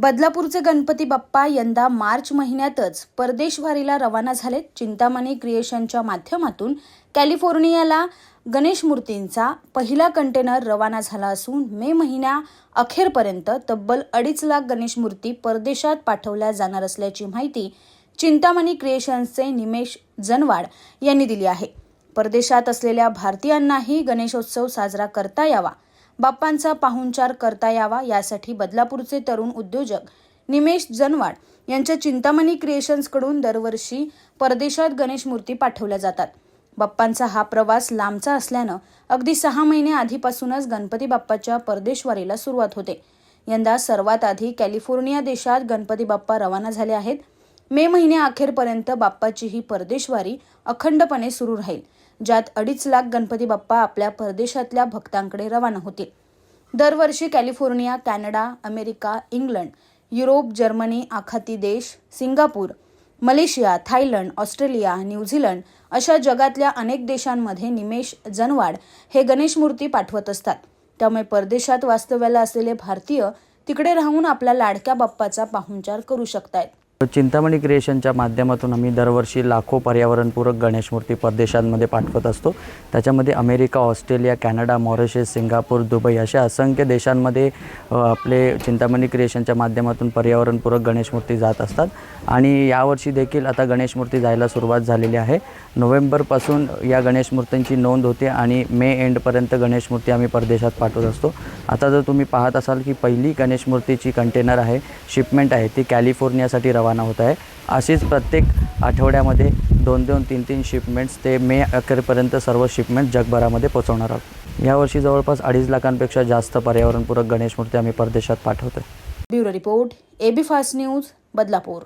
बदलापूरचे गणपती बाप्पा यंदा मार्च महिन्यातच परदेशवारीला रवाना झालेत. चिंतामणी क्रिएशनच्या माध्यमातून कॅलिफोर्नियाला गणेश मूर्तींचा पहिला कंटेनर रवाना झाला असून मे महिन्या अखेरपर्यंत तब्बल 2.5 लाख गणेश मूर्ती परदेशात पाठवल्या जाणार असल्याची माहिती चिंतामणी क्रिएशन्सचे निमेश जनवाड यांनी दिली आहे. परदेशात असलेल्या भारतीयांनाही गणेशोत्सव साजरा करता यावा, बाप्पांचा पाहुणचार करता यावा यासाठी बदलापूरचे तरुण उद्योजक निमेश जनवाड यांच्या चिंतामणी क्रिएशन्सकडून दरवर्षी परदेशात गणेश मूर्ती पाठवल्या जातात. बाप्पांचा हा प्रवास लांबचा असल्यानं अगदी 6 महिने आधीपासूनच गणपती बाप्पाच्या परदेशवारीला सुरुवात होते. यंदा सर्वात आधी कॅलिफोर्निया देशात गणपती बाप्पा रवाना झाले आहेत. मे महिन्या अखेरपर्यंत बाप्पाची ही परदेशवारी अखंडपणे सुरू राहील, ज्यात 2.5 लाख गणपती बाप्पा आपल्या परदेशातल्या भक्तांकडे रवाना होतील. दरवर्षी California, Canada, America, England, Europe, Germany, आखाती देश, Singapore, Malaysia, Thailand, Australia, New Zealand अशा जगातल्या अनेक देशांमध्ये निमेश जनवाड हे गणेश मूर्ती पाठवत असतात. त्यामुळे परदेशात वास्तव्याला असलेले भारतीय तिकडे राहून आपल्या लाडक्या बाप्पाचा पाहुणचार करू शकतायत. चिंतामणी क्रिएशनच्या माध्यमातून आम्ही दरवर्षी लाखो पर्यावरणपूरक गणेश मूर्ती परदेशांमध्ये पाठवत असतो. त्याच्यामध्ये America, Australia, Canada, Mauritius, Singapore, Dubai अशा असंख्य देशांमध्ये आपले चिंतामणी क्रिएशनच्या माध्यमातून पर्यावरणपूरक गणेश मूर्ती जात असतात. आणि यावर्षी देखील आता गणेश मूर्ती जायला सुरुवात झालेली आहे. नोव्हेंबरपासून या गणेश मूर्तींची नोंद होते आणि मे एंडपर्यंत गणेश मूर्ती आम्ही परदेशात पाठवत असतो. आता जर तुम्ही पाहत असाल की पहिली गणेश मूर्तीची कंटेनर आहे, शिपमेंट आहे, ती कॅलिफोर्नियासाठी रवाना होत आहे. अशीच प्रत्येक आठवड्यामध्ये 2-2, 3-3 शिपमेंट्स ते मे अखेरपर्यंत सर्व शिपमेंट जगभरामध्ये पोहोचवणार आहोत. यावर्षी जवळपास 2.5 लाखांपेक्षा जास्त पर्यावरणपूरक गणेश मूर्ती आम्ही परदेशात पाठवतोय. Bureau report, AB fast news, Badlapur.